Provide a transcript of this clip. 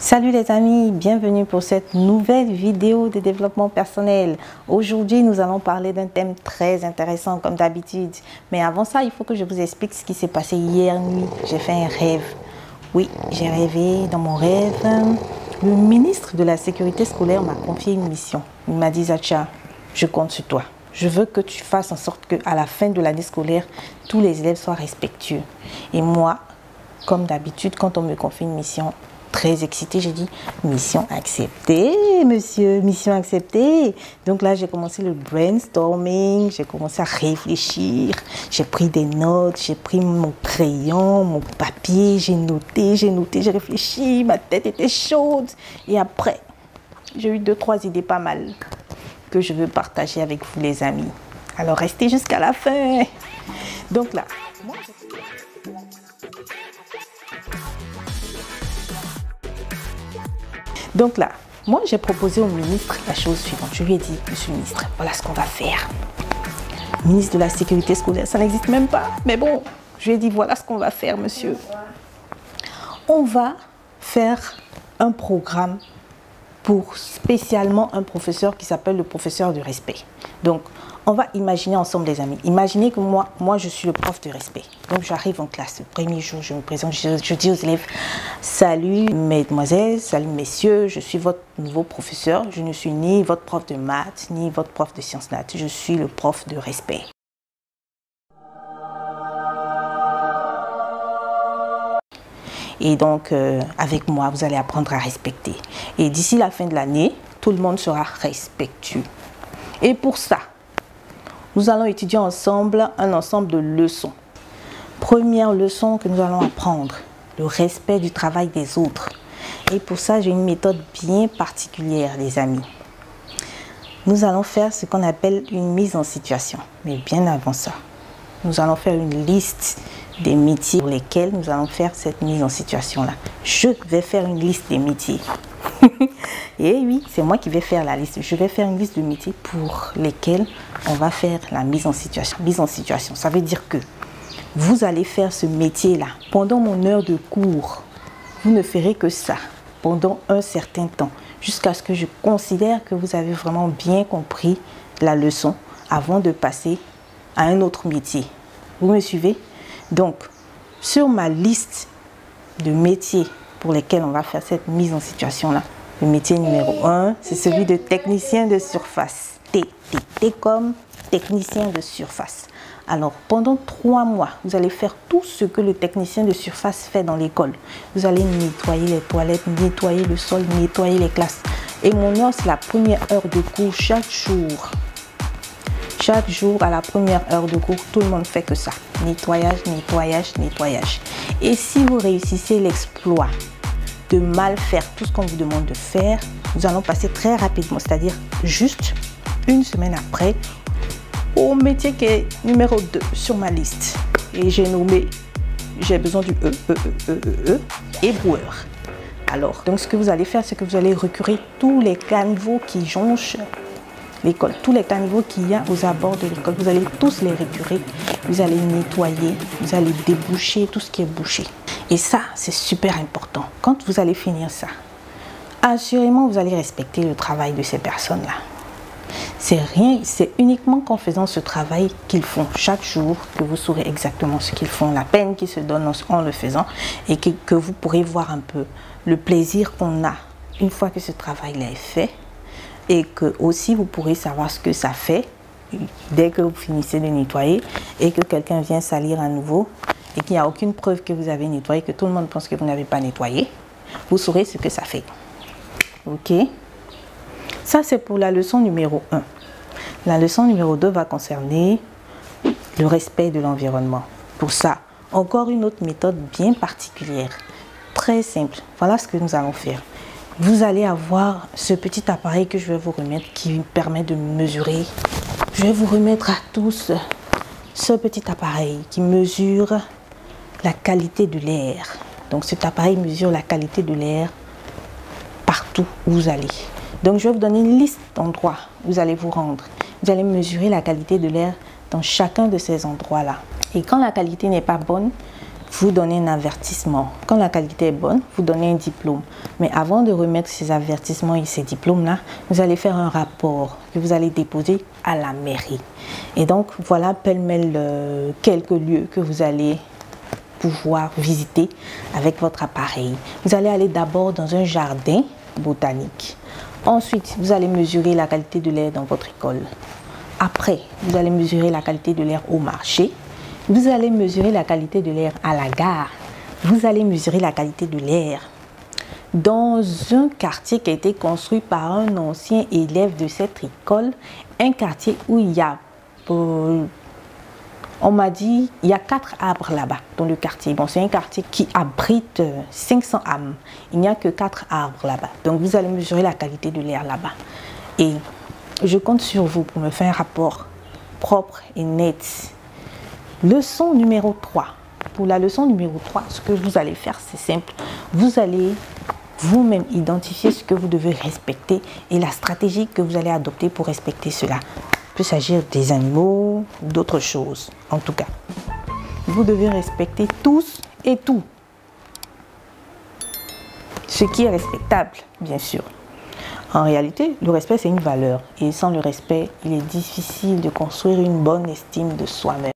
Salut les amis, bienvenue pour cette nouvelle vidéo de développement personnel. Aujourd'hui, nous allons parler d'un thème très intéressant comme d'habitude. Mais avant ça, il faut que je vous explique ce qui s'est passé hier nuit. J'ai fait un rêve. Oui, j'ai rêvé dans mon rêve. Le ministre de la Sécurité scolaire m'a confié une mission. Il m'a dit, Zacha, je compte sur toi. Je veux que tu fasses en sorte qu'à la fin de l'année scolaire, tous les élèves soient respectueux. Et moi, comme d'habitude, quand on me confie une mission, très excitée, j'ai dit mission acceptée, monsieur, mission acceptée. Donc là, j'ai commencé le brainstorming, j'ai commencé à réfléchir, j'ai pris des notes, j'ai pris mon crayon, mon papier, j'ai noté, j'ai réfléchi, ma tête était chaude. Et après, j'ai eu 2-3 idées pas mal que je veux partager avec vous les amis. Alors restez jusqu'à la fin. Donc là, moi, j'ai proposé au ministre la chose suivante. Je lui ai dit, monsieur le ministre, voilà ce qu'on va faire. Ministre de la Sécurité scolaire, ça n'existe même pas. Mais bon, je lui ai dit, voilà ce qu'on va faire, monsieur. On va faire un programme pour spécialement un professeur qui s'appelle le professeur du respect. Donc, on va imaginer ensemble, les amis. Imaginez que moi, je suis le prof de respect. Donc, j'arrive en classe. Le premier jour, je me présente, je dis aux élèves, salut mesdemoiselles, salut messieurs, je suis votre nouveau professeur. Je ne suis ni votre prof de maths, ni votre prof de sciences nat. Je suis le prof de respect. Et donc, avec moi, vous allez apprendre à respecter. Et d'ici la fin de l'année, tout le monde sera respectueux. Et pour ça, nous allons étudier ensemble un ensemble de leçons. Première leçon que nous allons apprendre, le respect du travail des autres. Et pour ça, j'ai une méthode bien particulière, les amis. Nous allons faire ce qu'on appelle une mise en situation. Mais bien avant ça, nous allons faire une liste des métiers pour lesquels nous allons faire cette mise en situation-là. Je vais faire une liste des métiers. Et oui, c'est moi qui vais faire la liste. Je vais faire une liste de métiers pour lesquels on va faire la mise en situation. Mise en situation, ça veut dire que vous allez faire ce métier-là pendant mon heure de cours. Vous ne ferez que ça pendant un certain temps, jusqu'à ce que je considère que vous avez vraiment bien compris la leçon avant de passer à un autre métier. Vous me suivez? Donc, sur ma liste de métiers pour lesquels on va faire cette mise en situation-là, le métier numéro 1, c'est celui de technicien de surface. T comme technicien de surface. Alors, pendant 3 mois, vous allez faire tout ce que le technicien de surface fait dans l'école. Vous allez nettoyer les toilettes, nettoyer le sol, nettoyer les classes. Et mon heure, c'est la première heure de cours chaque jour. Chaque jour, à la première heure de cours, tout le monde fait que ça. Nettoyage, nettoyage, nettoyage. Et si vous réussissez l'exploit de mal faire tout ce qu'on vous demande de faire, nous allons passer très rapidement, c'est-à-dire juste une semaine après, au métier qui est numéro 2 sur ma liste. Et j'ai nommé, j'ai besoin du éboueur. Alors, donc ce que vous allez faire, c'est que vous allez recurer tous les caniveaux qui jonchent l'école, tous les caniveaux qu'il y a aux abords de l'école, vous allez tous les récurer, vous allez nettoyer, vous allez déboucher tout ce qui est bouché. Et ça, c'est super important. Quand vous allez finir ça, assurément, vous allez respecter le travail de ces personnes-là. C'est uniquement qu'en faisant ce travail qu'ils font chaque jour que vous saurez exactement ce qu'ils font, la peine qu'ils se donnent en le faisant, et que vous pourrez voir un peu le plaisir qu'on a une fois que ce travail-là est fait. Et que aussi vous pourrez savoir ce que ça fait dès que vous finissez de nettoyer et que quelqu'un vient salir à nouveau et qu'il n'y a aucune preuve que vous avez nettoyé, que tout le monde pense que vous n'avez pas nettoyé, vous saurez ce que ça fait. Ok? Ça, c'est pour la leçon numéro 1. La leçon numéro 2 va concerner le respect de l'environnement. Pour ça, encore une autre méthode bien particulière, très simple. Voilà ce que nous allons faire. Vous allez avoir ce petit appareil que je vais vous remettre qui permet de mesurer. Je vais vous remettre à tous ce petit appareil qui mesure la qualité de l'air. Donc cet appareil mesure la qualité de l'air partout où vous allez. Donc je vais vous donner une liste d'endroits où vous allez vous rendre. Vous allez mesurer la qualité de l'air dans chacun de ces endroits-là. Et quand la qualité n'est pas bonne, vous donnez un avertissement. Quand la qualité est bonne, vous donnez un diplôme. Mais avant de remettre ces avertissements et ces diplômes-là, vous allez faire un rapport que vous allez déposer à la mairie. Et donc, voilà pêle-mêle quelques lieux que vous allez pouvoir visiter avec votre appareil. Vous allez aller d'abord dans un jardin botanique. Ensuite, vous allez mesurer la qualité de l'air dans votre école. Après, vous allez mesurer la qualité de l'air au marché. Vous allez mesurer la qualité de l'air à la gare. Vous allez mesurer la qualité de l'air dans un quartier qui a été construit par un ancien élève de cette école. Un quartier où il y a, on m'a dit, il y a 4 arbres là-bas dans le quartier. Bon, c'est un quartier qui abrite 500 âmes. Il n'y a que 4 arbres là-bas. Donc, vous allez mesurer la qualité de l'air là-bas. Et je compte sur vous pour me faire un rapport propre et net. Leçon numéro 3. Pour la leçon numéro 3, ce que vous allez faire, c'est simple. Vous allez vous-même identifier ce que vous devez respecter et la stratégie que vous allez adopter pour respecter cela. Il peut s'agir des animaux ou d'autres choses. En tout cas, vous devez respecter tous et tout. Ce qui est respectable, bien sûr. En réalité, le respect, c'est une valeur. Et sans le respect, il est difficile de construire une bonne estime de soi-même.